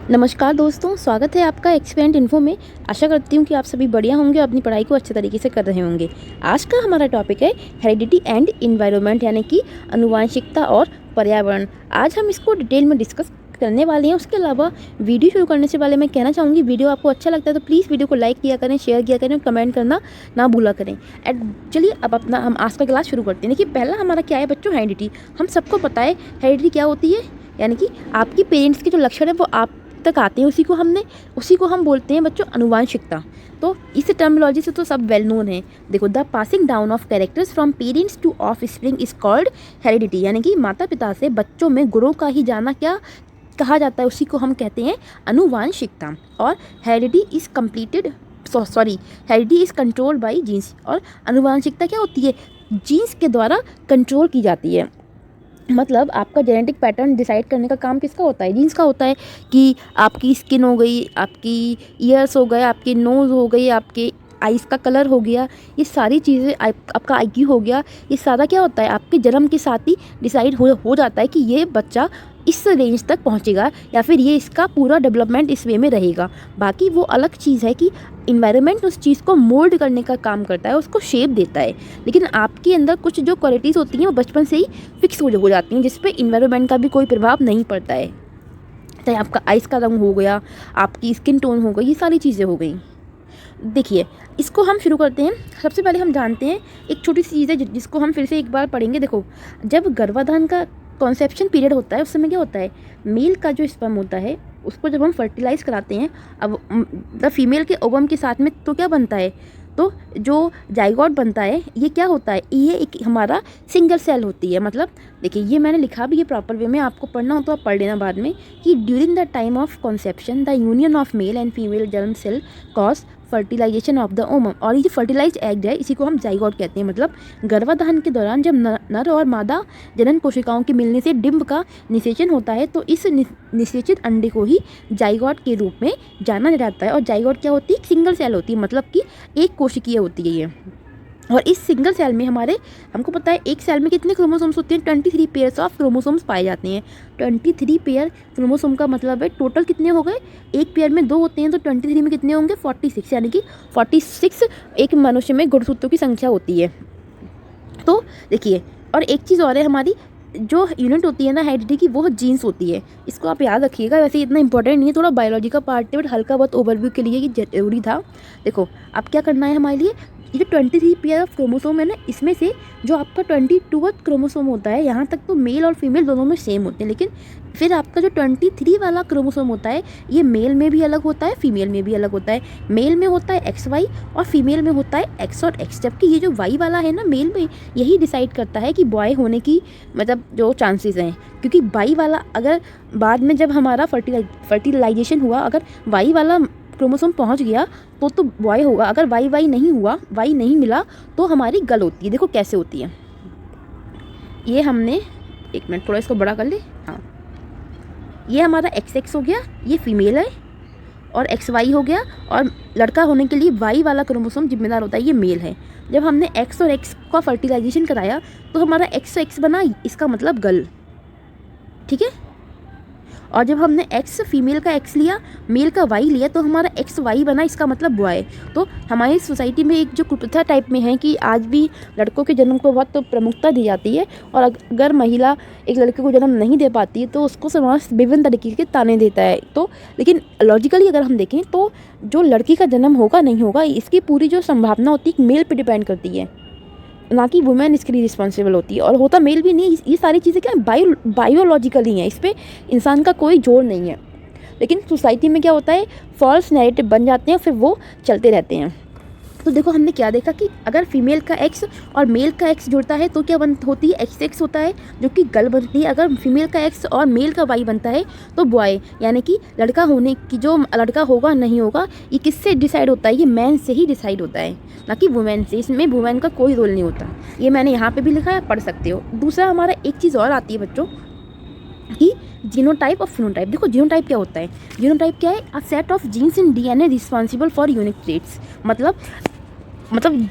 नमस्कार दोस्तों, स्वागत है आपका एक्सपेरिमेंट इन्फो में। आशा करती हूँ कि आप सभी बढ़िया होंगे और अपनी पढ़ाई को अच्छे तरीके से कर रहे होंगे। आज का हमारा टॉपिक है हेरिडिटी एंड इन्वायरमेंट, यानी कि आनुवंशिकता और पर्यावरण। आज हम इसको डिटेल में डिस्कस करने वाले हैं। उसके अलावा वीडियो शुरू करने से पहले मैं कहना चाहूँगी, वीडियो आपको अच्छा लगता है तो प्लीज़ वीडियो को लाइक किया करें, शेयर किया करें, कमेंट करना ना भूला करें। एंड चलिए अब हम आज का क्लास शुरू करते हैं। देखिए पहला हमारा क्या है बच्चों, हेरिडिटी। हम सबको पता है हेरिडिटी क्या होती है, यानी कि आपकी पेरेंट्स के जो लक्षण है वो आप तक आते हैं, उसी को हम बोलते हैं बच्चों आनुवंशिकता। तो इस टर्मिनोलॉजी से तो सब वेल नोन है। देखो, the passing down of characters from parents to offspring is called heredity, यानी कि माता पिता से बच्चों में गुणों का ही जाना क्या कहा जाता है, उसी को हम कहते हैं आनुवंशिकता। और heredity is control by genes. और आनुवंशिकता क्या होती है, जीन्स के द्वारा कंट्रोल की जाती है। मतलब आपका जेनेटिक पैटर्न डिसाइड करने का काम किसका होता है, जीन्स का होता है। कि आपकी स्किन हो गई, आपकी ईयर्स हो गए, आपकी नोज़ हो गई, आपके आइज़ का कलर हो गया, ये सारी चीज़ें, आपका आईक्यू हो गया, ये सारा क्या होता है आपके जन्म के साथ ही डिसाइड हो जाता है कि ये बच्चा इस रेंज तक पहुंचेगा या फिर ये इसका पूरा डेवलपमेंट इस वे में रहेगा। बाकी वो अलग चीज़ है कि इन्वायरमेंट उस चीज़ को मोल्ड करने का काम करता है, उसको शेप देता है। लेकिन आपके अंदर कुछ जो क्वालिटीज़ होती हैं वो बचपन से ही फिक्स हो जाती हैं, जिस पे इन्वायरमेंट का भी कोई प्रभाव नहीं पड़ता है। चाहे आपका आइज़ का रंग हो गया, आपकी स्किन टोन हो गई, ये सारी चीज़ें हो गई। देखिए इसको हम शुरू करते हैं। सबसे पहले हम जानते हैं एक छोटी सी चीज़ है जिसको हम फिर से एक बार पढ़ेंगे। देखो, जब गर्भाधान का कॉन्सेप्शन पीरियड होता है उस समय क्या होता है, मेल का जो स्पर्म होता है उसको जब हम फर्टिलाइज़ कराते हैं, अब द फीमेल के ओवम के साथ में तो क्या बनता है, तो जो जाइगोट बनता है ये क्या होता है, ये एक हमारा सिंगल सेल होती है। मतलब देखिए, ये मैंने लिखा भी है प्रॉपर वे में, आपको पढ़ना हो तो आप पढ़ लेना बाद में, कि during the time of conception the union of male and female germ cell cause fertilization of the ovum. और ये जो फर्टिलाइज एग है इसी को हम जाइगोट कहते हैं। मतलब गर्भाधान के दौरान जब नर और मादा जनन कोशिकाओं के मिलने से डिंब का निषेचन होता है तो इस निषेचित अंडे को ही जाइगोट के रूप में जाना जाता है। और जाइगोट क्या होती है, सिंगल सेल होती है, मतलब कि एक कोशिकीय होती है ये। और इस सिंगल सेल में हमको पता है एक सेल में कितने क्रोमोसोम्स होते हैं, 23 पेयर्स ऑफ क्रोमोसोम्स पाए जाते हैं। 23 पेयर क्रोमोसोम का मतलब है टोटल कितने हो गए, एक पेयर में 2 होते हैं तो 23 में कितने होंगे, 46, यानी कि 46 एक मनुष्य में गुणसूत्रों की संख्या होती है। तो देखिए, और एक चीज़ और है, हमारी जो यूनिट होती है ना हेरिडिटी की, वो जीन्स होती है। इसको आप याद रखिएगा, वैसे इतना इंपॉर्टेंट नहीं है, थोड़ा बायोलॉजी का पार्ट है बट हल्का बहुत ओवरव्यू के लिए ये जरूरी था। देखो अब क्या करना है हमारे लिए, ये 23 पेयर ऑफ क्रोमोसोम है ना, इसमें से जो आपका 22वां क्रोमोसोम होता है, यहाँ तक तो मेल और फीमेल दोनों में सेम होते हैं। लेकिन फिर आपका जो 23 वाला क्रोमोसोम होता है ये मेल में भी अलग होता है, फीमेल में भी अलग होता है। मेल में होता है XY और फीमेल में होता है X और X। जबकि ये जो Y वाला है ना मेल में, यही डिसाइड करता है कि बॉय होने की मतलब जो चांसेस हैं। क्योंकि Y वाला अगर बाद में जब हमारा फर्टिलाइजेशन हुआ, अगर Y वाला क्रोमोसोम पहुंच गया तो बॉय होगा। अगर वाई नहीं हुआ, वाई नहीं मिला, तो हमारी गर्ल होती है। देखो कैसे होती है, ये हमने एक मिनट थोड़ा इसको बड़ा कर ले, हाँ, ये हमारा XX हो गया, ये फीमेल है, और XY हो गया। और लड़का होने के लिए Y वाला क्रोमोसोम जिम्मेदार होता है, ये मेल है। जब हमने X और X का फर्टिलाइजेशन कराया तो हमारा X बना, इसका मतलब गर्ल, ठीक है। और जब हमने X फीमेल का X लिया, मेल का Y लिया, तो हमारा XY बना, इसका मतलब बॉय। तो हमारी सोसाइटी में एक जो कुप्रथा टाइप में है कि आज भी लड़कों के जन्म को बहुत प्रमुखता दी जाती है, और अगर महिला एक लड़के को जन्म नहीं दे पाती है तो उसको समाज विभिन्न तरीके के ताने देता है। तो लेकिन लॉजिकली अगर हम देखें तो जो लड़की का जन्म होगा नहीं होगा, इसकी पूरी जो संभावना होती है मेल पर डिपेंड करती है, ना कि वुमेन इसके लिए रिस्पॉन्सिबल होती है। और होता मेल भी नहीं, ये सारी चीज़ें क्या बायोलॉजिकली हैं, इस पर इंसान का कोई जोर नहीं है। लेकिन सोसाइटी में क्या होता है, फॉल्स नैरेटिव बन जाते हैं, फिर वो चलते रहते हैं। तो देखो हमने क्या देखा कि अगर फीमेल का X और मेल का X जुड़ता है तो क्या होती है, XX होता है जो कि गर्ल बनती है। अगर फीमेल का X और मेल का Y बनता है तो बॉय, यानी कि लड़का होने की, जो लड़का होगा नहीं होगा, ये किससे डिसाइड होता है, ये मैन से ही डिसाइड होता है, ना कि वुमेन से। इसमें वुमेन का कोई रोल नहीं होता, ये मैंने यहाँ पे भी लिखा है, पढ़ सकते हो। दूसरा हमारा एक चीज़ और आती है बच्चों कि जीनोटाइप और फिनोटाइप। देखो जीनोटाइप क्या होता है, जीनोटाइप क्या है, a set of genes in DNA responsible for unique traits. मतलब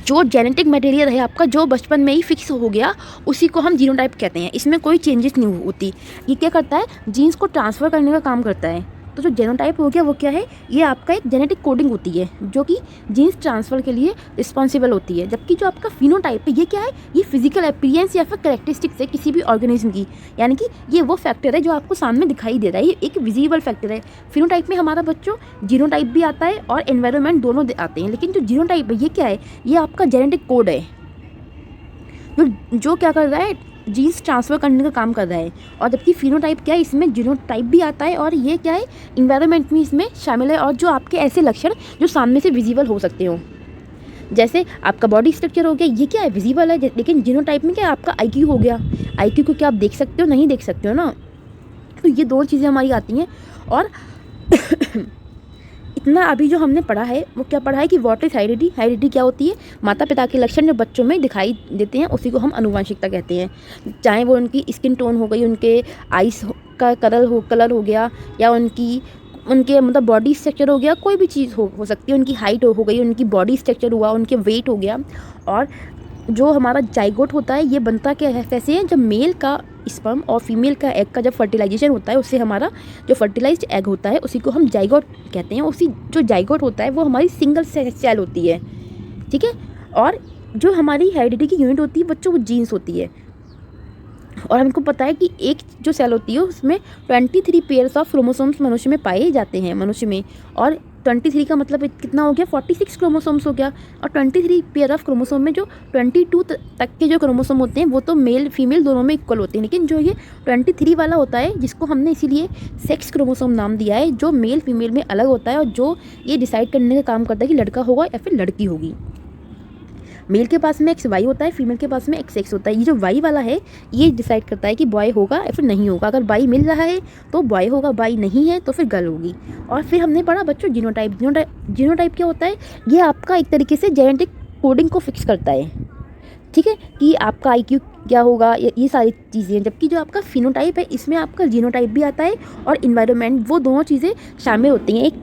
जो जेनेटिक मटेरियल है आपका, जो बचपन में ही फिक्स हो गया, उसी को हम जीनोटाइप कहते हैं। इसमें कोई चेंजेस नहीं होती। ये क्या करता है, जीन्स को ट्रांसफ़र करने का काम करता है। तो जो जेनोटाइप हो गया वो क्या है, ये आपका एक जेनेटिक कोडिंग होती है जो कि जीन्स ट्रांसफ़र के लिए रिस्पॉन्सिबल होती है। जबकि जो आपका फिनोटाइप है ये क्या है, ये फिजिकल अपीयरेंस या फिर कैरेक्टरिस्टिक्स है किसी भी ऑर्गेनिज्म की, यानी कि ये वो फैक्टर है जो आपको सामने दिखाई दे रहा है, ये एक विजिबल फैक्टर है। फिनोटाइप में हमारा बच्चों जीनोटाइप भी आता है और एनवायरनमेंट दोनों आते हैं, लेकिन जो जीनोटाइप है ये क्या है, ये आपका जेनेटिक कोड है जो क्या कर रहा है, जीन्स ट्रांसफ़र करने का काम कर रहा है। और जबकि फिनोटाइप क्या है, इसमें जीनोटाइप भी आता है और ये क्या है, इन्वायरमेंट में इसमें शामिल है। और जो आपके ऐसे लक्षण जो सामने से विजिबल हो सकते हो, जैसे आपका बॉडी स्ट्रक्चर हो गया, ये क्या है, विजिबल है। लेकिन जीनोटाइप में क्या है, आपका आईक्यू हो गया, आईक्यू को क्या आप देख सकते हो, नहीं देख सकते हो ना। तो ये दोनों चीज़ें हमारी आती हैं। और इतना अभी जो हमने पढ़ा है वो क्या पढ़ा है कि व्हाट इज़ हेरिडिटी। हेरिडिटी क्या होती है, माता पिता के लक्षण जो बच्चों में दिखाई देते हैं उसी को हम आनुवंशिकता कहते हैं। चाहे वो उनकी स्किन टोन हो गई, उनके आइस का कलर हो गया, या उनके मतलब बॉडी स्ट्रक्चर हो गया, कोई भी चीज़ हो सकती है, उनकी हाइट हो गई, उनकी बॉडी स्ट्रक्चर हुआ, उनके वेट हो गया। और जो हमारा जाइगोट होता है ये बनता क्या है, कैसे है, जब मेल का स्पर्म और फीमेल का एग का जब फर्टिलाइजेशन होता है, उससे हमारा जो फर्टिलाइज्ड एग होता है उसी को हम जाइगोट कहते हैं। उसी जो जाइगोट होता है वो हमारी सिंगल सेल होती है, ठीक है। और जो हमारी हेरिडिटी की यूनिट होती है बच्चों, वो जीन्स होती है। और हमको पता है कि एक जो सेल होती है उसमें 23 पेयर्स ऑफ क्रोमोसोम्स मनुष्य में पाए जाते हैं, मनुष्य में। और 23 का मतलब कितना हो गया, 46 क्रोमोसोम्स हो गया। और 23 पेयर ऑफ क्रोमोसोम में जो 22 तक के जो क्रोमोसोम होते हैं वो तो मेल फीमेल दोनों में इक्वल होते हैं, लेकिन जो ये 23 वाला होता है जिसको हमने इसीलिए सेक्स क्रोमोसोम नाम दिया है, जो मेल फीमेल में अलग होता है और जो ये डिसाइड करने का काम करता है कि लड़का होगा या फिर लड़की होगी। मेल के पास में एक्स वाई होता है, फीमेल के पास में एक्स एक्स होता है। ये जो वाई वाला है ये डिसाइड करता है कि बॉय होगा या फिर नहीं होगा। अगर वाई मिल रहा है तो बॉय होगा, वाई नहीं है तो फिर गर्ल होगी। और फिर हमने पढ़ा बच्चों जीनोटाइप। जीनोटाइप क्या होता है, ये आपका एक तरीके से जेनेटिक कोडिंग को फिक्स करता है, ठीक है, कि आपका आईक्यू क्या होगा, ये सारी चीज़ें। जबकि जो आपका फिनोटाइप है इसमें आपका जीनोटाइप भी आता है और इन्वायरमेंट, वो दोनों चीज़ें शामिल होती हैं एक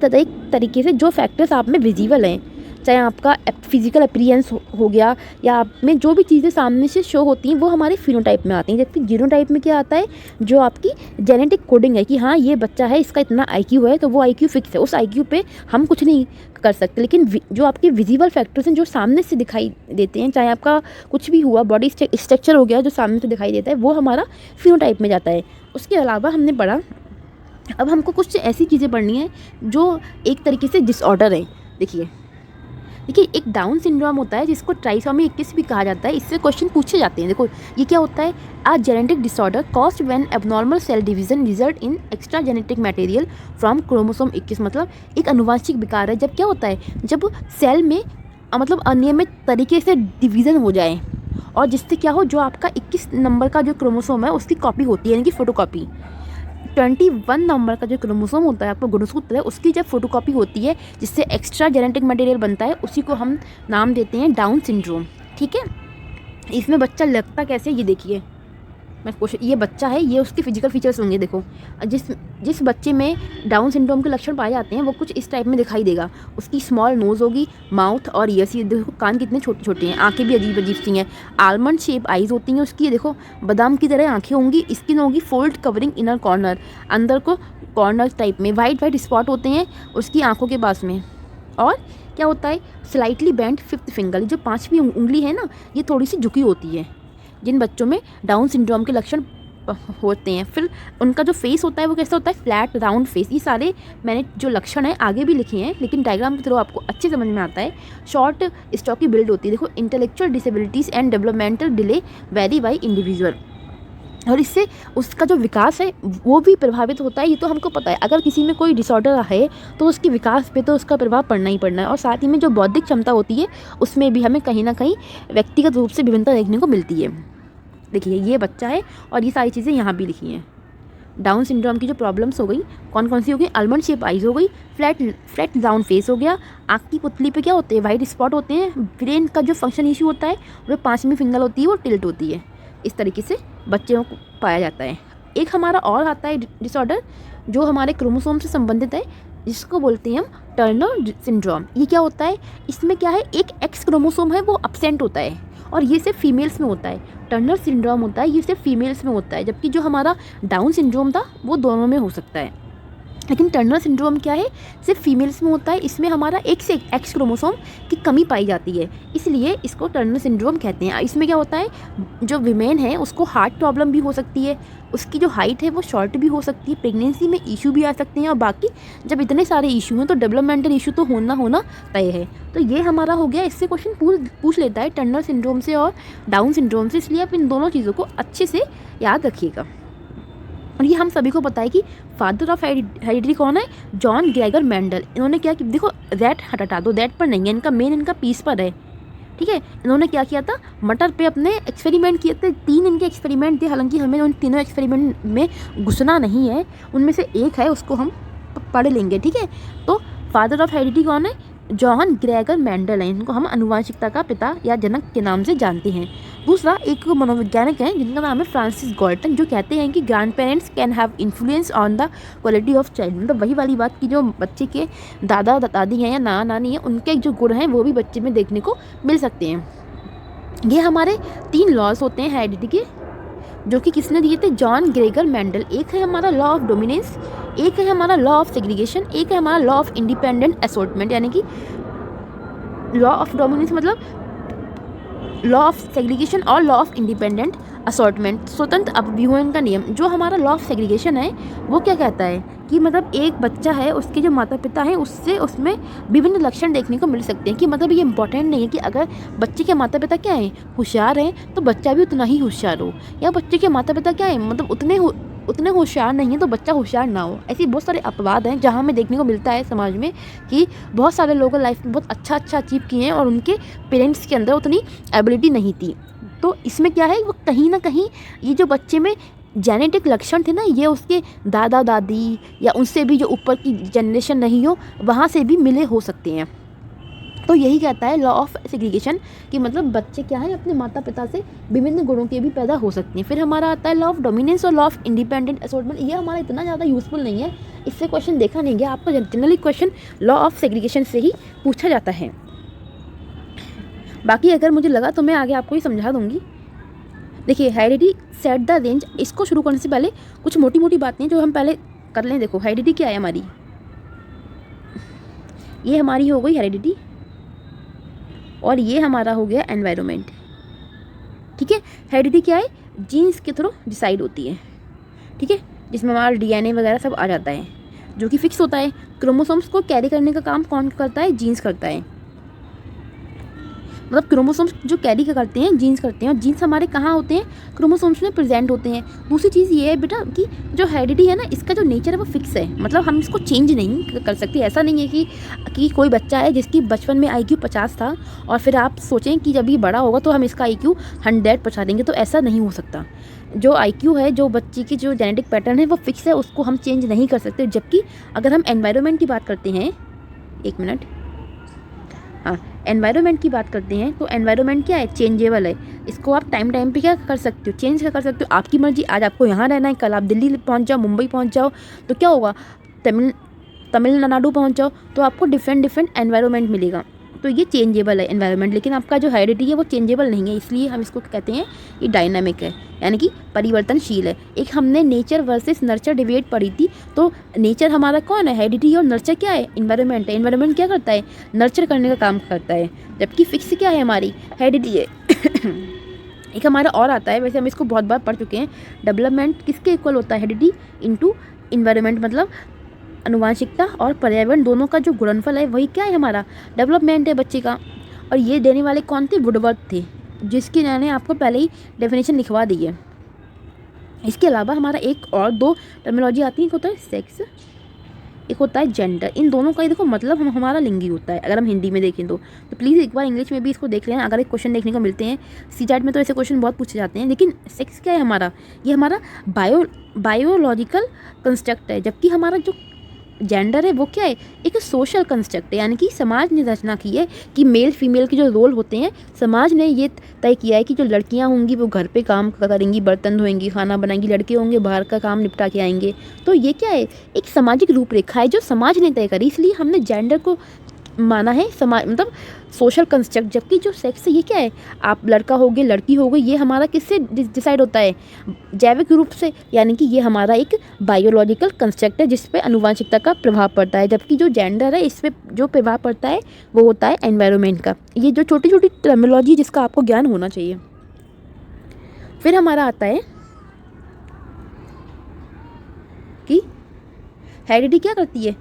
तरीके से। जो फैक्टर्स आप में विजिबल हैं, चाहे आपका फिजिकल अपीयरेंस हो गया या आप में जो भी चीज़ें सामने से शो होती हैं वो हमारे फिनोटाइप में आती हैं। जबकि जीनोटाइप में क्या आता है, जो आपकी जेनेटिक कोडिंग है कि हाँ ये बच्चा है, इसका इतना आईक्यू है, तो वो आईक्यू फिक्स है, उस आईक्यू पे हम कुछ नहीं कर सकते। लेकिन जो आपके विजिबल फैक्टर्स हैं जो सामने से दिखाई देते हैं, चाहे आपका कुछ भी हुआ, बॉडी स्ट्रक्चर हो गया जो सामने से दिखाई देता है, वो हमारा फिनोटाइप में जाता है। उसके अलावा हमने पढ़ा, अब हमको कुछ ऐसी चीज़ें पढ़नी है जो एक तरीके से डिसऑर्डर है। देखिए एक डाउन सिंड्रोम होता है जिसको ट्राइसोमी 21 भी कहा जाता है। इससे क्वेश्चन पूछे जाते हैं। देखो ये क्या होता है, a genetic disorder caused when abnormal cell division result in extra genetic material from chromosome 21। मतलब एक अनुवांशिक विकार है जब क्या होता है, जब सेल में मतलब अनियमित तरीके से डिवीज़न हो जाए और जिससे क्या हो, जो आपका 21 नंबर का जो क्रोमोसोम है उसकी कॉपी होती है, यानी कि फोटोकॉपी। 21 नंबर का जो क्रोमोसोम होता है आपका गुणसूत्र है, उसकी जब फोटोकॉपी होती है जिससे एक्स्ट्रा जेनेटिक मटेरियल बनता है, उसी को हम नाम देते हैं डाउन सिंड्रोम, ठीक है। इसमें बच्चा लगता कैसे, ये देखिए, मैं क्वेश्चन, ये बच्चा है, ये उसके फिजिकल फीचर्स होंगे। देखो जिस बच्चे में डाउन सिंड्रोम के लक्षण पाए जाते हैं वो कुछ इस टाइप में दिखाई देगा। उसकी स्मॉल नोज़ होगी, माउथ और ईयर्स, ये देखो कान कितने छोटे छोटे हैं, आंखें भी अजीब अजीब सी हैं, आलमंड शेप आइज़ होती हैं उसकी, देखो बादाम की तरह आंखें होंगी, स्किन होगी फोल्ड कवरिंग इनर कॉर्नर, अंदर को कॉर्नर टाइप में वाइट स्पॉट होते हैं उसकी आंखों के पास में। और क्या होता है, स्लाइटली बेंट फिफ्थ फिंगर, जो 5वीं उंगली है ना, ये थोड़ी सी झुकी होती है जिन बच्चों में डाउन सिंड्रोम के लक्षण होते हैं। फिर उनका जो फेस होता है वो कैसा होता है, फ्लैट राउंड फेस। ये सारे मैंने जो लक्षण है आगे भी लिखे हैं, लेकिन डायग्राम के थ्रू आपको अच्छे समझ में आता है। शॉर्ट स्टॉकी बिल्ड होती है। देखो intellectual disabilities and developmental delay very by individual, और इससे उसका जो विकास है वो भी प्रभावित होता है। ये तो हमको पता है, अगर किसी में कोई डिसऑर्डर है तो उसके विकास पे तो उसका प्रभाव पड़ना ही पड़ना है। और साथ ही में जो बौद्धिक क्षमता होती है उसमें भी हमें कहीं ना कहीं व्यक्तिगत रूप से विभिन्नता देखने को मिलती है। देखिए ये बच्चा है और ये सारी चीज़ें यहाँ भी लिखी हैं। डाउन सिंड्रोम की जो प्रॉब्लम्स हो गई कौन कौन सी हो गई, आलमंड शेप आइज़ हो गई, फ्लैट राउंड फेस हो गया, आँख की पुतली पे क्या होते हैं, वाइट स्पॉट होते हैं, ब्रेन का जो फंक्शन इशू होता है वो 5वीं फिंगर होती है वो टिल्ट होती है। इस तरीके से बच्चों को पाया जाता है। एक हमारा और आता है डिसऑर्डर जो हमारे क्रोमोसोम से संबंधित है, जिसको बोलते हैं हम टर्नर सिंड्रोम। ये क्या होता है, इसमें क्या है, एक एक्स क्रोमोसोम है वो अब्सेंट होता है और ये सिर्फ फीमेल्स में होता है। टर्नर सिंड्रोम होता है ये सिर्फ फीमेल्स में होता है, जबकि जो हमारा डाउन सिंड्रोम था वो दोनों में हो सकता है। लेकिन टर्नर सिंड्रोम क्या है, सिर्फ फीमेल्स में होता है। इसमें हमारा एक से एक्स क्रोमोसोम की कमी पाई जाती है, इसलिए इसको टर्नर सिंड्रोम कहते हैं। इसमें क्या होता है, जो वीमेन है उसको हार्ट प्रॉब्लम भी हो सकती है, उसकी जो हाइट है वो शॉर्ट भी हो सकती है, प्रेगनेंसी में इशू भी आ सकते हैं, और बाकी जब इतने सारे इशू हैं तो डेवलपमेंटल इशू तो होना तय है। तो ये हमारा हो गया, इससे क्वेश्चन पूछ लेता है टर्नर सिंड्रोम से और डाउन सिंड्रोम से, इसलिए आप इन दोनों चीज़ों को अच्छे से याद रखिएगा। और ये हम सभी को पता है कि फादर ऑफ हेरिडिटी कौन है, जॉन ग्रेगर मेंडल। इन्होंने क्या कि देखो दैट हटा दो, दैट पर नहीं है, इनका मेन इनका पीस पर है, ठीक है। इन्होंने क्या किया था, मटर पे अपने एक्सपेरिमेंट किए थे, 3 इनके एक्सपेरिमेंट थे, हालांकि हमें उन तीनों एक्सपेरिमेंट में घुसना नहीं है, उनमें से एक है उसको हम पढ़ लेंगे, ठीक है। तो फादर ऑफ हेरिडिटी कौन है, जॉन ग्रेगर मेंडल है, इनको हम अनुवांशिकता का पिता या जनक के नाम से जानते हैं। दूसरा एक मनोवैज्ञानिक हैं जिनका नाम है फ्रांसिस गॉल्टन, जो कहते हैं कि grand parents can have influence on the quality of child. मतलब वही वाली बात कि जो बच्चे के दादा दादी हैं या नाना नानी हैं, उनके जो गुण हैं वो भी बच्चे में देखने को मिल सकते हैं। ये हमारे 3 लॉज होते हैं हेरिडिटी के, जो कि किसने दिए थे, जॉन ग्रेगर मेंडल। एक है हमारा लॉ ऑफ डोमिनेंस, एक है हमारा लॉ ऑफ सेग्रीगेशन, एक है हमारा लॉ ऑफ इंडिपेंडेंट असॉर्टमेंट। यानी कि लॉ ऑफ डोमिनेंस मतलब लॉ ऑफ सेग्रीगेशन और लॉ ऑफ इंडिपेंडेंट असॉर्टमेंट, स्वतंत्र अपव्यूहन का नियम। जो हमारा लॉ ऑफ सेग्रीगेशन है वो क्या कहता है कि मतलब एक बच्चा है, उसके जो माता पिता हैं उससे उसमें विभिन्न लक्षण देखने को मिल सकते हैं। कि मतलब ये इंपॉर्टेंट नहीं है कि अगर बच्चे के माता पिता क्या हैं, होशियार हैं, तो बच्चा भी उतना ही होशियार हो, या बच्चे के माता पिता क्या हैं, मतलब उतने होशियार नहीं है तो बच्चा होशियार ना हो। ऐसी बहुत सारे अपवाद हैं जहाँ हमें देखने को मिलता है समाज में कि बहुत सारे लोगों लाइफ में बहुत अच्छा अचीव किए हैं और उनके पेरेंट्स के अंदर उतनी एबिलिटी नहीं थी। तो इसमें क्या है, वो कहीं ना कहीं ये जो बच्चे में जेनेटिक लक्षण थे ना, ये उसके दादा दादी या उनसे भी जो ऊपर की जनरेशन नहीं हो वहाँ से भी मिले हो सकते हैं। तो यही कहता है लॉ ऑफ सेग्रीगेशन कि मतलब बच्चे क्या है, अपने माता पिता से विभिन्न गुणों के भी पैदा हो सकते हैं। फिर हमारा आता है लॉ ऑफ डोमिनेंस और लॉ ऑफ इंडिपेंडेंट असॉर्टमेंट। ये हमारा इतना ज़्यादा यूजफुल नहीं है, इससे क्वेश्चन देखा नहीं गया। आपका generally question law of segregation से ही पूछा जाता है। बाकी अगर मुझे लगा तो मैं आगे आपको ही समझा दूंगी। देखिए हेरिडिटी सेट द रेंज, इसको शुरू करने से पहले कुछ मोटी मोटी बातें जो हम पहले कर लें। देखो हेरिडिटी क्या है हमारी, ये हमारी हो गई हेरिडिटी और ये हमारा हो गया एनवायरनमेंट, ठीक है। हेरिडिटी क्या है, जीन्स के थ्रू डिसाइड होती है, ठीक है, जिसमें हमारा डीएनए वगैरह सब आ जाता है जो कि फिक्स होता है। क्रोमोसोम्स को कैरी करने का काम कौन करता है, जीन्स करता है। मतलब क्रोमोसोम्स जो कैरी करते हैं जीन्स करते हैं, और जीन्स हमारे कहाँ होते हैं, क्रोमोसोम्स में प्रेजेंट होते हैं। दूसरी चीज़ ये है बेटा कि जो हेरिडिटी है ना, इसका जो नेचर है वो फिक्स है, मतलब हम इसको चेंज नहीं कर सकते। ऐसा नहीं है कि कोई बच्चा है जिसकी बचपन में IQ 50 था और फिर आप सोचें कि जब ये बड़ा होगा तो हम इसका IQ 100 पहुँचा देंगे, तो ऐसा नहीं हो सकता। जो IQ है, जो बच्चे की जो जेनेटिक पैटर्न है वो फिक्स है, उसको हम चेंज नहीं कर सकते। जबकि अगर हम एनवायरनमेंट की बात करते हैं, एक मिनट, हाँ, एनवायरनमेंट की बात करते हैं तो एनवायरनमेंट क्या है, चेंजेबल है। इसको आप टाइम पे क्या कर सकते हो, चेंज कर सकते हो, आपकी मर्जी। आज आपको यहाँ रहना है, कल आप दिल्ली पहुँच जाओ, मुंबई पहुँच जाओ, तो क्या होगा, तमिलनाडु पहुँच जाओ तो आपको डिफरेंट एनवायरनमेंट मिलेगा। तो ये चेंजेबल है एनवायरनमेंट। लेकिन आपका जो हेरिडिटी है वो चेंजेबल नहीं है, इसलिए हम इसको कहते हैं ये डायनामिक है, यानी कि परिवर्तनशील है। एक हमने नेचर वर्सेस नर्चर डिबेट पढ़ी थी, तो नेचर हमारा कौन है, हेरिडिटी, और नर्चर क्या है, इन्वायरमेंट है। इन्वायरमेंट क्या करता है, नर्चर करने का काम करता है, जबकि फिक्स क्या है, हमारी हेरिडिटी है। एक हमारा और आता है, वैसे हम इसको बहुत बार पढ़ चुके हैं, डेवलपमेंट किसके इक्वल होता है, हेरिडिटी इंटू इन्वायरमेंट। मतलब अनुवांशिकता और पर्यावरण दोनों का जो गुणनफल है वही क्या है, हमारा डेवलपमेंट है बच्चे का। और ये देने वाले कौन थे, वुडवर्थ थे, जिसकी मैंने आपको पहले ही डेफिनेशन लिखवा दी है। इसके अलावा हमारा एक और 2 टर्मिनोलॉजी आती है, एक होता है सेक्स, एक होता है जेंडर। इन दोनों का ही देखो मतलब हमारा लिंगी होता है, अगर हम हिंदी में देखें तो प्लीज़ एक बार इंग्लिश में भी इसको देख लेना। अगर एक क्वेश्चन देखने को मिलते हैं CTET में तो ऐसे क्वेश्चन बहुत पूछे जाते हैं। लेकिन सेक्स क्या है हमारा, ये हमारा बायोलॉजिकल कंस्ट्रक्ट है, जबकि हमारा जो जेंडर है वो क्या है, एक सोशल कंस्ट्रक्ट है, यानी कि समाज ने रचना की है कि मेल फीमेल के जो रोल होते हैं, समाज ने ये तय किया है कि जो लड़कियां होंगी वो घर पे काम करेंगी, बर्तन धोएंगी, खाना बनाएंगी, लड़के होंगे बाहर का काम निपटा के आएंगे। तो ये क्या है, एक सामाजिक रूपरेखा है जो समाज ने तय करी, इसलिए हमने जेंडर को माना है समाज, मतलब सोशल कंस्ट्रक्ट। जबकि जो सेक्स है ये क्या है, आप लड़का हो गए लड़की हो गई, ये हमारा किससे डिसाइड होता है, जैविक रूप से, यानी कि ये हमारा एक बायोलॉजिकल कंस्ट्रक्ट है जिस पे आनुवंशिकता का प्रभाव पड़ता है। जबकि जो जेंडर है इस पे जो प्रभाव पड़ता है वो होता है एनवायरनमेंट का। ये जो छोटी छोटी टर्मिनोलॉजी जिसका आपको ज्ञान होना चाहिए। फिर हमारा आता है कि हेरिडिटी क्या करती है,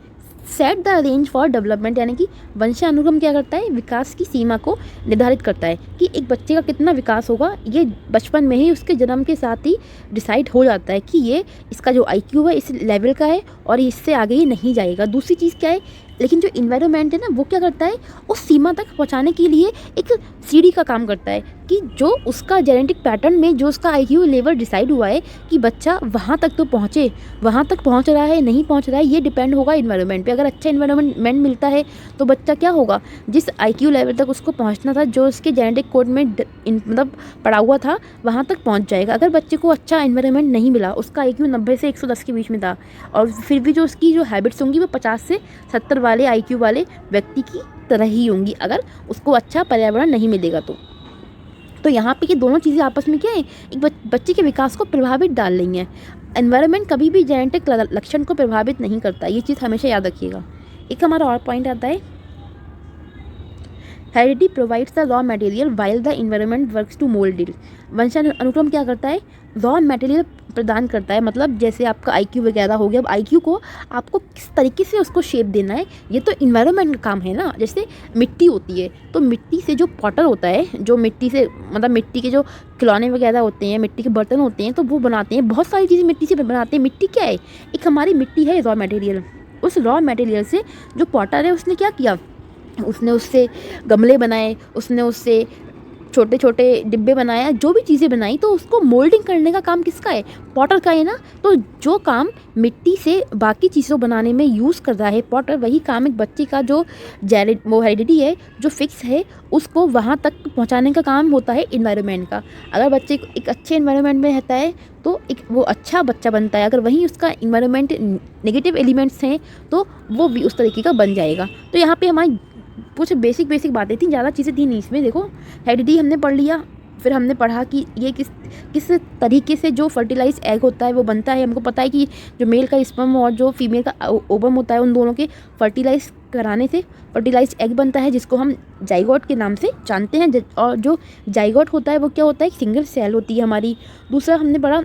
set the range for development, यानी कि वंशानुक्रम क्या करता है, विकास की सीमा को निर्धारित करता है कि एक बच्चे का कितना विकास होगा। ये बचपन में ही उसके जन्म के साथ ही डिसाइड हो जाता है कि ये इसका जो IQ है इस लेवल का है और इससे आगे ही नहीं जाएगा। दूसरी चीज़ क्या है, लेकिन जो इन्वायरमेंट है ना वो क्या करता है, उस सीमा तक पहुंचाने के लिए एक सीढ़ी का काम करता है कि जो उसका जेनेटिक पैटर्न में जो उसका IQ लेवल डिसाइड हुआ है कि बच्चा वहाँ तक तो पहुँचे, वहाँ तक पहुँच रहा है नहीं पहुँच रहा है, ये डिपेंड होगा इन्वायरमेंट पे। अगर अच्छा इन्वायरमेंट मिलता है तो बच्चा क्या होगा, जिस IQ लेवल तक उसको पहुँचना था, जो उसके जेनेटिक कोड में मतलब पड़ा हुआ था, वहाँ तक पहुँच जाएगा। अगर बच्चे को अच्छा इन्वायरमेंट नहीं मिला, उसका IQ 90 से 110 के बीच में था और फिर भी जो उसकी जो हैबिट्स होंगी वो 50 से 70 वाले IQ वाले व्यक्ति की तरह ही होंगी, अगर उसको अच्छा पर्यावरण नहीं मिलेगा तो यहाँ पे ये दोनों चीज़ें आपस में क्या है, एक बच्चे के विकास को प्रभावित डाल रही हैं। एनवायरनमेंट कभी भी जेनेटिक लक्षण को प्रभावित नहीं करता, ये चीज़ हमेशा याद रखिएगा। एक हमारा और पॉइंट आता है, heredity provides the raw material while the environment works to mould it. वंशानुक्रम क्या करता है, रॉ मटेरियल प्रदान करता है, मतलब जैसे आपका IQ वगैरह हो गया, अब IQ को आपको किस तरीके से उसको शेप देना है ये तो इन्वायरमेंट का काम है ना। जैसे मिट्टी होती है तो मिट्टी से जो पॉटर होता है, जो मिट्टी से मतलब मिट्टी के जो खिलौने वगैरह होते हैं, मिट्टी के बर्तन होते हैं, तो वो बनाते हैं, बहुत सारी चीज़ें मिट्टी से बनाते हैं। मिट्टी क्या है, एक हमारी मिट्टी है रॉ मटेरियल। उस रॉ मटेरियल से जो पॉटर है उसने क्या किया, उसने उससे गमले बनाए, उसने उससे छोटे छोटे डिब्बे बनाया, जो भी चीज़ें बनाई, तो उसको मोल्डिंग करने का काम किसका है, पॉटर का है ना। तो जो काम मिट्टी से बाकी चीज़ों बनाने में यूज़ कर रहा है पॉटर, वही काम एक बच्चे का जो वो हेरिडिटी है जो फिक्स है उसको वहाँ तक पहुँचाने का काम होता है इन्वायरमेंट का। अगर बच्चे एक अच्छे इन्वायरमेंट में रहता है तो एक वो अच्छा बच्चा बनता है, अगर वहीं उसका इन्वायरमेंट नेगेटिव एलिमेंट्स हैं तो वो भी उस तरीके का बन जाएगा। तो यहाँ पे हमारी कुछ बेसिक बातें थी, ज़्यादा चीज़ें थी नहीं इसमें। देखो हेरिडिटी हमने पढ़ लिया, फिर हमने पढ़ा कि ये किस तरीके से जो फर्टिलाइज एग होता है वो बनता है। हमको पता है कि जो मेल का स्पर्म और जो फीमेल का ओवम होता है उन दोनों के फर्टिलाइज कराने से फर्टिलाइज एग बनता है, जिसको हम जाइगोट के नाम से जानते हैं। और जो जाइगोट होता है वो क्या होता है, एक सिंगल सेल होती है हमारी। दूसरा हमने पढ़ा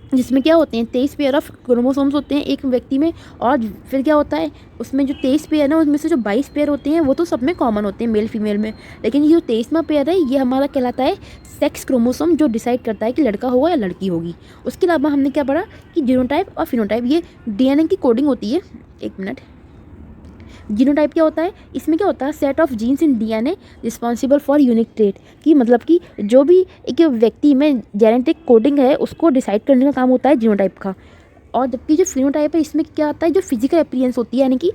जिसमें क्या होते हैं 23 पेयर ऑफ क्रोमोसोम्स होते हैं एक व्यक्ति में, और फिर क्या होता है उसमें जो 23 पेयर है उसमें से जो 22 पेयर होते हैं वो तो सब में कॉमन होते हैं मेल फीमेल में, लेकिन ये जो 23वां पेयर है ये हमारा कहलाता है सेक्स क्रोमोसोम, जो डिसाइड करता है कि लड़का होगा या लड़की होगी। उसके अलावा हमने क्या पढ़ा कि जीनोटाइप और फिनोटाइप, ये DNA की कोडिंग होती है। एक मिनट, जीनोटाइप क्या होता है, इसमें क्या होता है set of genes in DNA responsible for unique trait, कि मतलब कि जो भी एक व्यक्ति में जेनेटिक कोडिंग है उसको डिसाइड करने का काम होता है जीनोटाइप का। और जबकि जो फिनोटाइप है इसमें क्या आता है, जो फिजिकल अपीयरेंस होती है, यानी कि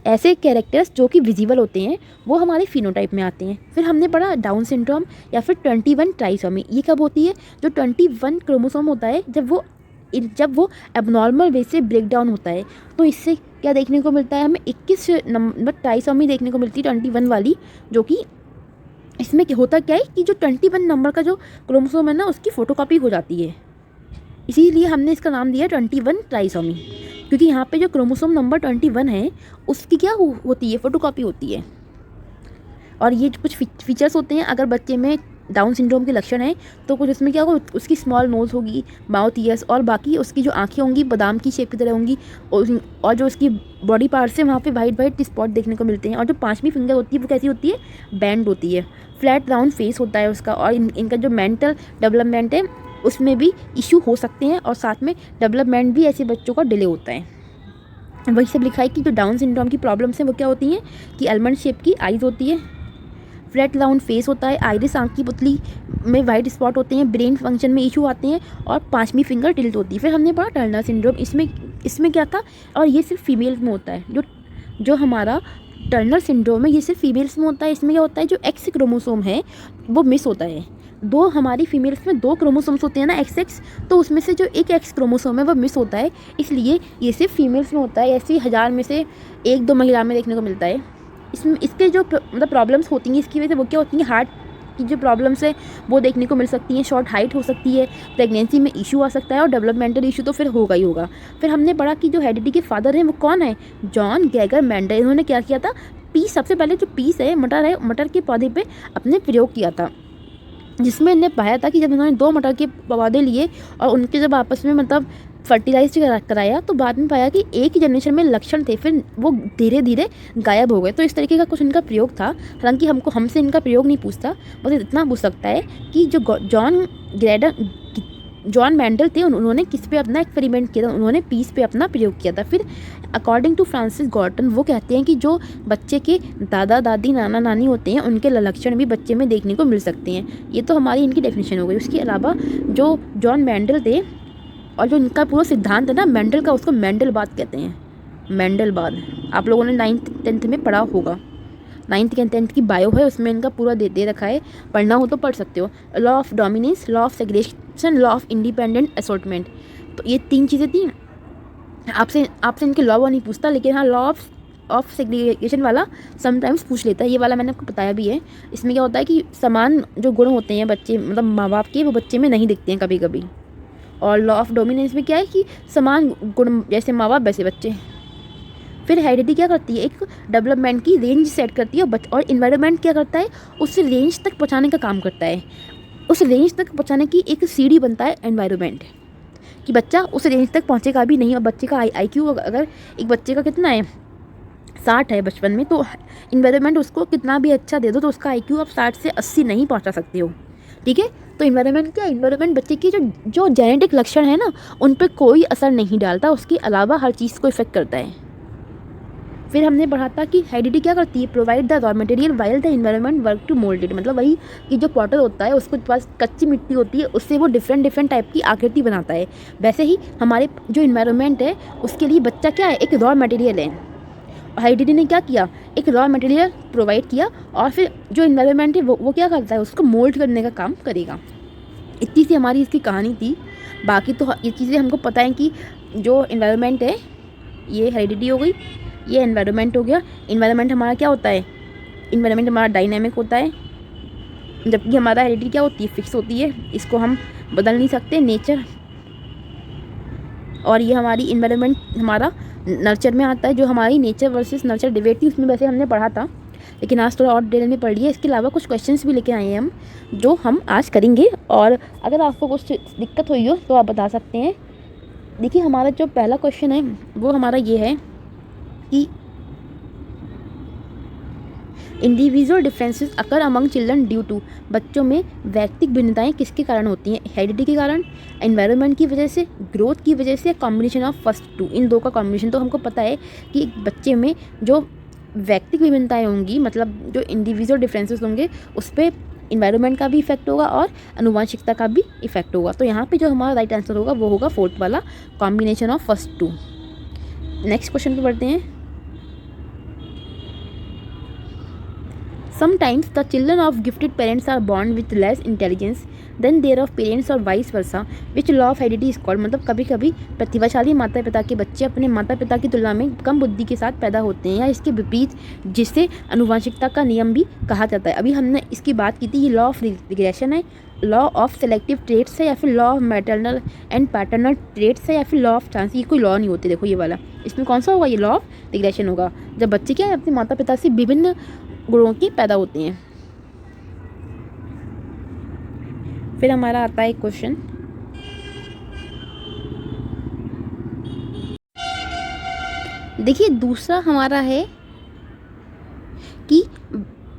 ऐसे कैरेक्टर्स जो कि विजिबल होते हैं वो हमारे फिनोटाइप में आते हैं। फिर हमने पढ़ा डाउन सिंड्रोम या फिर 21 ट्राइसोमी, ये कब होती है, जो 21 क्रोमोसोम होता है जब वो एबनॉर्मल वे से ब्रेक डाउन होता है। तो इससे क्या देखने को मिलता है, हमें 21 नंबर ट्राइसोमी देखने को मिलती है 21 वाली, जो कि इसमें होता क्या है कि जो 21 नंबर का जो क्रोमोसोम है ना उसकी फ़ोटोकॉपी हो जाती है, इसीलिए हमने इसका नाम दिया 21 ट्राइसोमी, क्योंकि यहाँ पे जो क्रोमोसोम नंबर 21 है उसकी क्या होती है, फ़ोटोकॉपी होती है। और ये कुछ फीचर्स होते हैं, अगर बच्चे में डाउन सिंड्रोम के लक्षण हैं तो कुछ उसमें क्या होगा, उसकी स्मॉल नोज़ होगी, माउथ ईयर्स, और बाकी उसकी जो आँखें होंगी बादाम की शेप की तरह होंगी, और जो उसकी बॉडी पार्ट्स है वहाँ पे वाइट स्पॉट देखने को मिलते हैं। और जो 5वीं फिंगर होती है वो कैसी होती है, बैंड होती है। फ्लैट राउंड फेस होता है उसका, और इनका जो मेंटल डेवलपमेंट है उसमें भी इशू हो सकते हैं, और साथ में डेवलपमेंट भी ऐसे बच्चों का डिले होता है। वही सब लिखा है कि जो डाउन सिंड्रोम की प्रॉब्लम्स हैं वो क्या होती हैं कि आलमंड शेप की आइज़ होती है, फ्लैट राउंड फेस होता है, आइरिस आँख की पुतली में वाइट स्पॉट होते हैं, ब्रेन फंक्शन में इशू आते हैं, और 5वीं फिंगर टिल्ट होती है। फिर हमने पढ़ा टर्नर सिंड्रोम, इसमें क्या था, और ये सिर्फ फीमेल्स में होता है। जो हमारा टर्नर सिंड्रोम है ये सिर्फ फीमेल्स में होता है। इसमें क्या होता है, जो एक्स क्रोमोसोम है वो मिस होता है। दो हमारी फीमेल्स में 2 क्रोमोसोम्स होते हैं ना XX, तो उसमें से जो एक X क्रोमोसोम है वो मिस होता है, इसलिए ये सिर्फ फीमेल्स में होता है। ऐसे 1000 में से 1-2 महिला में देखने को मिलता है। इसमें इसके जो मतलब प्रॉब्लम्स होती हैं इसकी वजह से वो क्या होती हैं, हार्ट की जो प्रॉब्लम्स है वो देखने को मिल सकती हैं, शॉर्ट हाइट हो सकती है, प्रेगनेंसी में इशू आ सकता है और डेवलपमेंटल इशू तो फिर होगा ही होगा। फिर हमने पढ़ा कि जो हेरिडिटी के फादर हैं वो कौन है, जॉन गेगर मेंडल। इन्होंने क्या किया था, पीस, सबसे पहले जो पीस है मटर के पौधे पे अपने प्रयोग किया था, जिसमें इन्हें पाया था कि जब इन्होंने 2 मटर के पौधे लिए और उनके जब आपस में मतलब फर्टिलाइज कराया तो बाद में पाया कि एक ही जनरेशन में लक्षण थे, फिर वो धीरे धीरे गायब हो गए। तो इस तरीके का कुछ इनका प्रयोग था। हालांकि हमसे इनका प्रयोग नहीं पूछता, बस इतना पूछ सकता है कि जो जॉन मेंडल थे उन्होंने किस पे अपना एक्सपेरिमेंट किया था, उन्होंने पीस पे अपना प्रयोग किया था। फिर अकॉर्डिंग टू फ्रांसिस गॉर्टन वो कहते हैं कि जो बच्चे के दादा दादी नाना नानी होते हैं उनके लक्षण भी बच्चे में देखने को मिल सकते हैं। ये तो हमारी इनकी डेफिनेशन हो गई। उसके अलावा जो जॉन मेंडल थे और जो इनका पूरा सिद्धांत है ना मेंडल का, उसको मेंडलवाद कहते हैं। मेंडलवाद आप लोगों ने 9th 10th में पढ़ा होगा। 9th 10th की बायो है, उसमें इनका पूरा दे रखा है, पढ़ना हो तो पढ़ सकते हो। Law of dominance, law of segregation, law of independent assortment. तो ये 3 चीज़ें थी। आपसे इनके लॉ वो नहीं पूछता, लेकिन हाँ लॉ ऑफ सेग्रीगेशन वाला समटाइम्स पूछ लेता है। ये वाला मैंने आपको बताया भी है। इसमें क्या होता है कि समान जो गुण होते हैं बच्चे मतलब माँ बाप के, वो बच्चे में नहीं दिखते हैं कभी कभी। और लॉ ऑफ डोमिनेंस में क्या है कि समान गुण जैसे माँ बाप वैसे बच्चे। फिर हेरिडिटी क्या करती है, एक डेवलपमेंट की रेंज सेट करती है और इन्वायरमेंट क्या करता है, उस रेंज तक पहुँचाने का काम करता है। उस रेंज तक पहुँचाने की एक सीढ़ी बनता है एनवायरनमेंट, कि बच्चा उस रेंज तक पहुँचेगा भी नहीं। और बच्चे का IQ अगर एक बच्चे का कितना है 60 है बचपन में, तो इन्वायरमेंट उसको कितना भी अच्छा दे दो तो उसका IQ आप 60 से 80 नहीं पहुँचा सकते हो। ठीक है, तो इन्वायरमेंट क्या, इन्वायरमेंट बच्चे की जो जेनेटिक लक्षण है ना उन पर कोई असर नहीं डालता, उसके अलावा हर चीज़ को इफेक्ट करता है। फिर हमने पढ़ा था कि हेरिडिटी क्या करती है, provide the raw material while the environment work to mould it. मतलब वही कि जो पॉटर होता है उसके पास कच्ची मिट्टी होती है, उससे वो डिफरेंट टाइप की आकृति बनाता है। वैसे ही हमारे जो इन्वायरमेंट है उसके लिए बच्चा क्या है, एक रॉ मटेरियल है। हेरिडिटी ने क्या किया, एक रॉ मटेरियल प्रोवाइड किया और फिर जो इन्वायरमेंट है वो क्या करता है, उसको मोल्ड करने का काम करेगा। इतनी सी हमारी इसकी कहानी थी। बाकी तो ये चीज़ें हमको पता है कि जो इन्वायरमेंट है ये हेरिडिटी हो गई, ये एनवायरनमेंट हो गया। इन्वायरमेंट हमारा क्या होता है, इन्वायरमेंट हमारा डायनामिक होता है, जबकि हमारा हेरिडिटी क्या होती है, फिक्स होती है, इसको हम बदल नहीं सकते, नेचर। और ये हमारी इन्वायरमेंट हमारा नर्चर में आता है, जो हमारी नेचर वर्सेस नर्चर डिबेट थी उसमें वैसे हमने पढ़ा था, लेकिन आज थोड़ा और डिटेल में पढ़ लिया। इसके अलावा कुछ क्वेश्चंस भी लेके आए हैं हम, जो हम आज करेंगे। और अगर आपको कुछ दिक्कत हुई हो तो आप बता सकते हैं। देखिए हमारा जो पहला क्वेश्चन है वो हमारा ये है कि individual differences occur among children due to, बच्चों में व्यक्तिगत भिन्नताएं किसके कारण होती हैं, हेरिडिटी के कारण, एनवायरनमेंट की वजह से, ग्रोथ की वजह से, कॉम्बिनेशन ऑफ फर्स्ट टू। इन दो का कॉम्बिनेशन। तो हमको पता है कि एक बच्चे में जो व्यक्तिगत विभिन्नताएं होंगी, मतलब जो इंडिविजुअल डिफरेंसेस होंगे, उस पर इन्वायरमेंट का भी इफेक्ट होगा और अनुवांशिकता का भी इफेक्ट होगा। तो यहाँ पे जो हमारा राइट आंसर होगा वो होगा 4th वाला, combination of first two. Next question पे बढ़ते हैं। Sometimes the children of gifted parents are born with less intelligence than their of parents और vice versa, which law of heredity is called। मतलब कभी कभी प्रतिभाशाली माता पिता के बच्चे अपने माता पिता की तुलना में कम बुद्धि के साथ पैदा होते हैं, या इसके विपरीत, जिसे अनुवांशिकता का नियम भी कहा जाता है। अभी हमने इसकी बात की थी, ये लॉ ऑफ रिग्रेशन है, लॉ ऑफ सेलेक्टिव ट्रेट्स है, या फिर law of maternal and paternal traits है, या फिर लॉ ऑफ चांस। ये कोई लॉ नहीं होती। देखो ये वाला, इसमें कौन सा होगा, ये लॉ ऑफ रिग्रेशन होगा, जब बच्चे क्या है अपने माता पिता से विभिन्न गुणों की पैदा होते हैं। फिर हमारा आता है क्वेश्चन, देखिए दूसरा हमारा है कि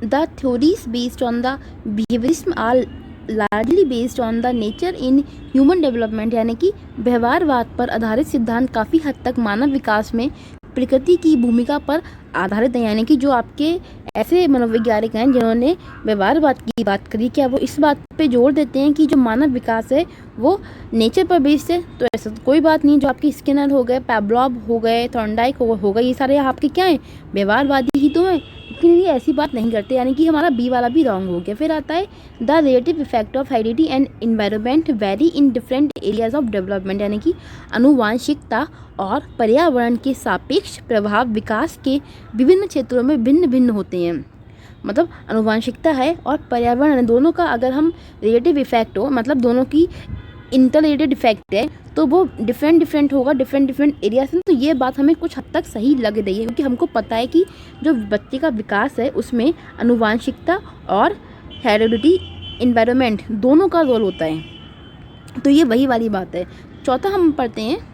the theories based on the behaviourism are largely based on the nature in human development, यानी कि व्यवहारवाद पर आधारित सिद्धांत काफ़ी हद तक मानव विकास में प्रकृति की भूमिका पर आधारित है। यानी कि जो आपके ऐसे मनोवैज्ञानिक हैं जिन्होंने व्यवहारवाद की बात करी, क्या वो इस बात पे जोर देते हैं कि जो मानव विकास है वो नेचर पर बेस्ड है? तो ऐसा तो कोई बात नहीं। जो आपके स्किनर हो गए, पैवलॉव हो गए, थॉर्नडाइक हो गए, ये सारे आपके क्या हैं, व्यवहारवादी ही तो हैं। के लिए ऐसी बात नहीं करते, यानी कि हमारा बी वाला भी रॉन्ग हो गया। फिर आता है the relative effect of heredity and environment very in different areas of development, यानी कि आनुवांशिकता और पर्यावरण के सापेक्ष प्रभाव विकास के विभिन्न क्षेत्रों में भिन्न भिन्न होते हैं। मतलब आनुवांशिकता है और पर्यावरण दोनों का अगर हम रिलेटिव इफेक्ट हो, मतलब दोनों की इंटररिलेटेड इफेक्ट है, तो वो डिफरेंट होगा डिफरेंट एरियाज में। तो ये बात हमें कुछ हद तक सही लग रही है, क्योंकि हमको पता है कि जो बच्चे का विकास है उसमें आनुवांशिकता और हेरिडिटी इन्वायरमेंट दोनों का रोल होता है। तो ये वही वाली बात है। चौथा हम पढ़ते हैं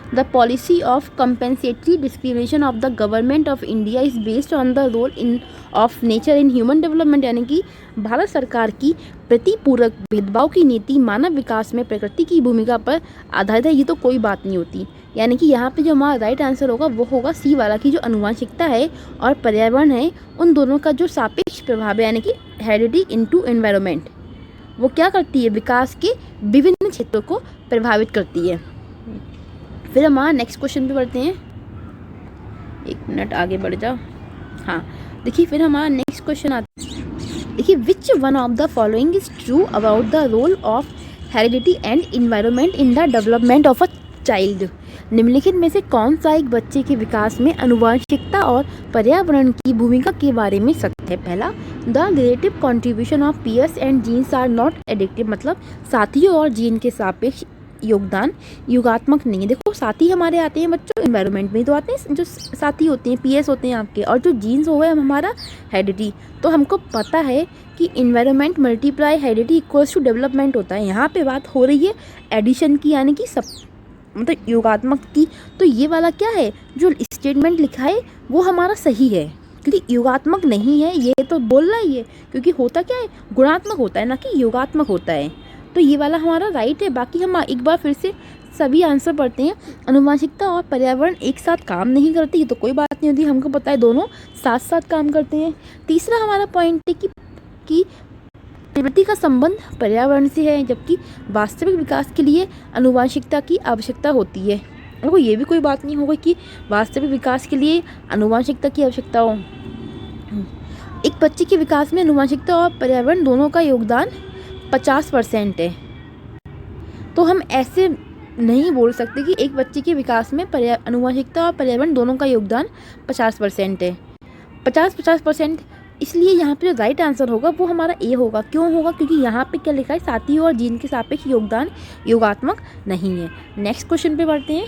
The policy of compensatory discrimination of the government of India is based on the role of nature in human development, यानी कि भारत सरकार की प्रतिपूरक भेदभाव की नीति मानव विकास में प्रकृति की भूमिका पर आधारित है। ये तो कोई बात नहीं होती, यानी कि यहाँ पे जो हमारा राइट आंसर होगा वो होगा सी वाला, की जो आनुवांशिकता है और पर्यावरण है उन दोनों का जो सापेक्ष प्रभाव है, यानी कि हेरिडिटी इनटू एनवायरनमेंट, वो क्या करती है, विकास के विभिन्न क्षेत्रों को प्रभावित करती है। फिर हमारा नेक्स्ट क्वेश्चन पे बढ़ते हैं। एक मिनट आगे बढ़ जाओ। हाँ देखिए, फिर हमारा नेक्स्ट क्वेश्चन आता है। देखिए, which one of the following is true about the role of heredity and environment in the development of a child. निम्नलिखित में से कौन सा एक बच्चे के विकास में आनुवांशिकता और पर्यावरण की भूमिका के बारे में सत्य है। पहला, the relative contribution of peers and genes are not एडिक्टिव, मतलब साथियों और जीन के सापेक्ष योगदान युगात्मक नहीं है। देखो, साथी हमारे आते हैं बच्चों एनवायरनमेंट में, तो आते हैं जो साथी होते हैं पीएस होते हैं आपके, और जो जीन्स हो गए हमारा हेरिडिटी। तो हमको पता है कि environment multiply heredity equals to development होता है। यहाँ पे बात हो रही है एडिशन की, यानी कि सब मतलब योगात्मक की। तो ये वाला क्या है, जो स्टेटमेंट लिखा है वो हमारा सही है, क्योंकि योगात्मक नहीं है ये तो बोल रहा है, क्योंकि होता क्या है, गुणात्मक होता है ना कि योगात्मक होता है। तो ये वाला हमारा राइट है। बाकी हम एक बार फिर से सभी आंसर पढ़ते हैं। आनुवांशिकता और पर्यावरण एक साथ काम नहीं करते, ये तो कोई बात नहीं होती, हमको पता है दोनों साथ साथ काम करते हैं। तीसरा हमारा पॉइंट है कि प्रवृत्ति का संबंध पर्यावरण से है, जबकि वास्तविक विकास के लिए आनुवांशिकता की आवश्यकता होती है। देखो, ये भी कोई बात नहीं होगी कि वास्तविक विकास के लिए आनुवांशिकता की आवश्यकता हो। एक बच्चे के विकास में आनुवांशिकता और पर्यावरण दोनों का योगदान 50% है। तो हम ऐसे नहीं बोल सकते कि एक बच्चे के विकास में आनुवांशिकता और पर्यावरण दोनों का योगदान 50% है। 50%, इसलिए यहाँ पे जो राइट आंसर होगा वो हमारा ए होगा। क्यों होगा, क्योंकि यहाँ पे क्या लिखा है, साथी और जीन के सापेक्ष योगदान योगात्मक नहीं है। नेक्स्ट क्वेश्चन पे बढ़ते हैं।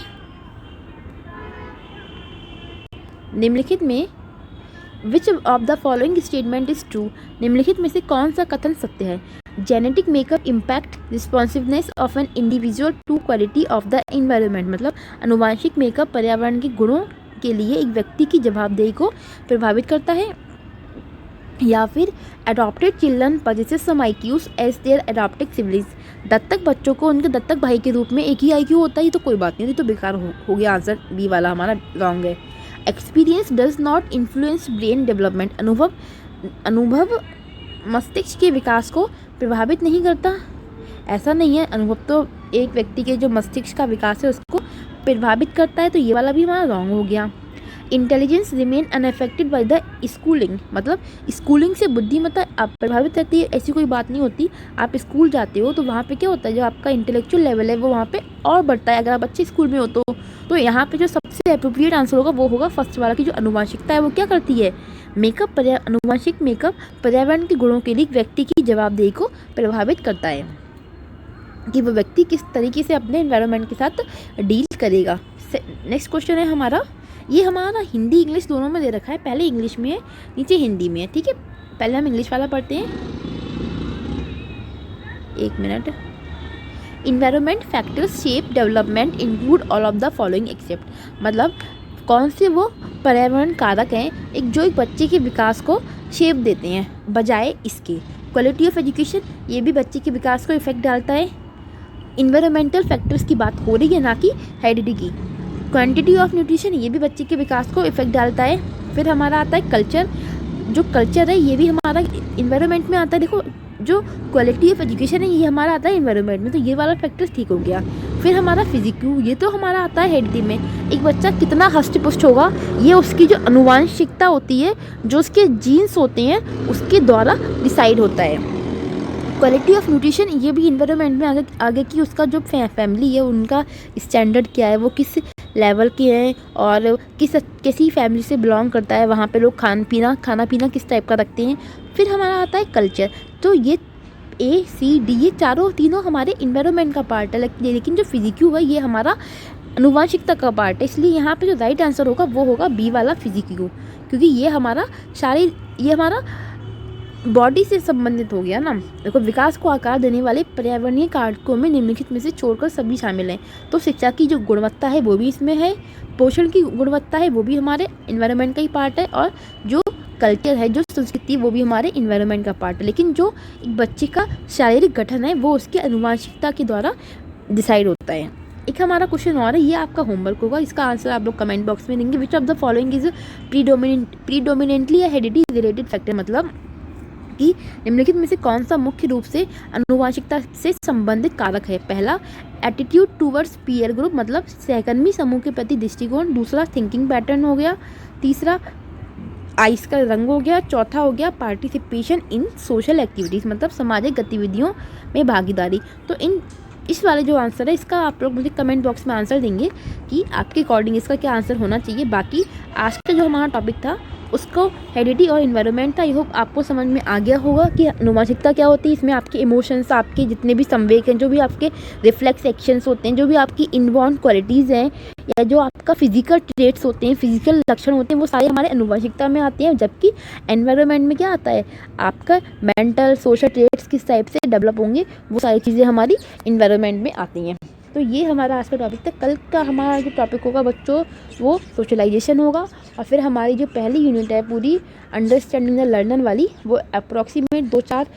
निम्नलिखित में which of the following statement is true, निम्नलिखित में से कौन सा कथन सत्य है। Genetic makeup impact responsiveness of an individual to quality of the environment, मतलब आनुवांशिक मेकअप पर्यावरण के गुणों के लिए एक व्यक्ति की जवाबदेही को प्रभावित करता है। या फिर adopted children possesses same IQs as their adopted siblings, दत्तक बच्चों को उनके दत्तक भाई के रूप में एक ही IQ होता है। तो कोई बात नहीं, तो बेकार हो गया आंसर, बी वाला हमारा रॉन्ग है। Experience does not influence brain development, अनुभव मस्तिष्क के विकास को प्रभावित नहीं करता। ऐसा नहीं है, अनुभव तो एक व्यक्ति के जो मस्तिष्क का विकास है उसको प्रभावित करता है। तो ये वाला भी हमारा रॉन्ग हो गया। Intelligence remain unaffected by the schooling, मतलब स्कूलिंग से बुद्धिमत्ता आप प्रभावित रहती है, ऐसी कोई बात नहीं होती। आप स्कूल जाते हो तो वहाँ पे क्या होता है, जो आपका इंटेलेक्चुअल लेवल है वो वहाँ पे और बढ़ता है अगर आप अच्छे स्कूल में हो तो यहाँ पे जो सबसे अप्रोप्रिएट आंसर होगा वो होगा फर्स्ट वाला, की जो आनुवांशिकता है वो क्या करती है, आनुवांशिक मेकअप पर्यावरण के गुणों के लिए व्यक्ति की जवाबदेही को प्रभावित करता है, कि वो व्यक्ति किस तरीके से अपने एनवायरनमेंट के साथ डील करेगा। नेक्स्ट क्वेश्चन है हमारा, ये हमारा हिंदी इंग्लिश दोनों में दे रखा है, पहले इंग्लिश में है नीचे हिंदी में है, ठीक है। पहले हम इंग्लिश वाला पढ़ते हैं। एक minute. Environment factors shape development include all of the following except, मतलब कौन से वो पर्यावरण कारक हैं जो एक बच्चे के विकास को शेप देते हैं बजाय इसके। क्वालिटी ऑफ एजुकेशन, ये भी बच्चे के विकास को इफेक्ट डालता है। इन्वायरमेंटल फैक्टर्स की बात हो रही है, ना कि हेरिडिटी की। क्वांटिटी ऑफ न्यूट्रिशन, ये भी बच्चे के विकास को इफेक्ट डालता है। फिर हमारा आता है कल्चर, जो कल्चर है ये भी हमारा इन्वायरमेंट में आता है। देखो, जो क्वालिटी ऑफ एजुकेशन है ये हमारा आता है एनवायरनमेंट में, तो ये वाला फैक्टर्स ठीक हो गया। फिर हमारा फिजिक्यू, ये तो हमारा आता है हेरिडिटी में। एक बच्चा कितना हष्ट पुष्ट होगा ये उसकी जो अनुवांशिकता होती है, जो उसके जीन्स होते हैं उसके द्वारा डिसाइड होता है। क्वालिटी ऑफ न्यूट्रिशन ये भी इन्वायरमेंट में आगे की उसका जो फैमिली है उनका स्टैंडर्ड क्या है, वो किस लेवल के हैं और कैसी फैमिली से बिलोंग करता है, वहाँ पे लोग खाना पीना किस टाइप का रखते हैं। फिर हमारा आता है कल्चर। तो ये ACD ये तीनों हमारे इन्वायरमेंट का पार्ट है, लेकिन जो फिजिक्यू है ये हमारा अनुवांशिकता का पार्ट है। इसलिए यहाँ पे जो राइट आंसर होगा वो होगा बी वाला फिजिक्यू, क्योंकि ये हमारा बॉडी से संबंधित हो गया ना। देखो, विकास को आकार देने वाले पर्यावरणीय कारकों में निम्नलिखित में से छोड़कर सभी शामिल हैं। तो शिक्षा की जो गुणवत्ता है वो भी इसमें है, पोषण की गुणवत्ता है वो भी हमारे इन्वायरमेंट का ही पार्ट है, और जो कल्चर है, जो संस्कृति, वो भी हमारे इन्वायरमेंट का पार्ट है। लेकिन जो एक बच्चे का शारीरिक गठन है वो उसके अनुवांशिकता के द्वारा डिसाइड होता है। एक हमारा क्वेश्चन और है, ये आपका होमवर्क होगा, इसका आंसर आप लोग कमेंट बॉक्स में देंगे। विच of the following is predominantly heredity related factor, मतलब कि निम्नलिखित में से कौन सा मुख्य रूप से अनुवांशिकता से संबंधित कारक है। पहला, एटीट्यूड टूवर्ड्स पीयर ग्रुप, मतलब सहकर्मी समूह के प्रति दृष्टिकोण। दूसरा, थिंकिंग पैटर्न हो गया। तीसरा, आइस का रंग हो गया। चौथा हो गया पार्टिसिपेशन इन सोशल एक्टिविटीज़, मतलब सामाजिक गतिविधियों में भागीदारी। तो इस वाले जो आंसर है इसका आप लोग मुझे कमेंट बॉक्स में आंसर देंगे कि आपके अकॉर्डिंग इसका क्या आंसर होना चाहिए। बाकी आज का जो हमारा टॉपिक था उसको हेरिडिटी और इन्वायरमेंट था। आई होप आपको समझ में आ गया होगा कि अनुवांशिकता क्या होती है। इसमें आपके इमोशंस, आपके जितने भी संवेग हैं, जो भी आपके रिफ्लेक्स एक्शंस होते हैं, जो भी आपकी इनबॉर्न क्वालिटीज़ हैं, या जो आपका फिजिकल ट्रेट्स होते हैं, फिजिकल लक्षण होते हैं, वो सारे हमारे अनुवांशिकता में आते हैं। जबकि एनवायरनमेंट में क्या आता है, आपका मेंटल सोशल ट्रेट्स किस टाइप से डेवलप होंगे, वो सारी चीज़ें हमारी इन्वायरमेंट में आती हैं। तो ये हमारा आज का टॉपिक था। कल का हमारा जो टॉपिक होगा बच्चों वो सोशलाइजेशन होगा, और फिर हमारी जो पहली यूनिट है पूरी अंडरस्टैंडिंग द लर्नर वाली, वो अप्रॉक्सीमेट 2-4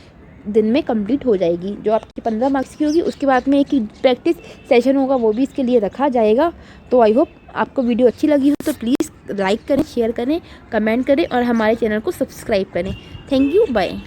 दिन में कंप्लीट हो जाएगी, जो आपकी 15 मार्क्स की होगी। उसके बाद में एक प्रैक्टिस सेशन होगा, वो भी इसके लिए रखा जाएगा। तो आई होप आपको वीडियो अच्छी लगी हो तो प्लीज़ लाइक करें, शेयर करें, कमेंट करें और हमारे चैनल को सब्सक्राइब करें। Thank you, bye.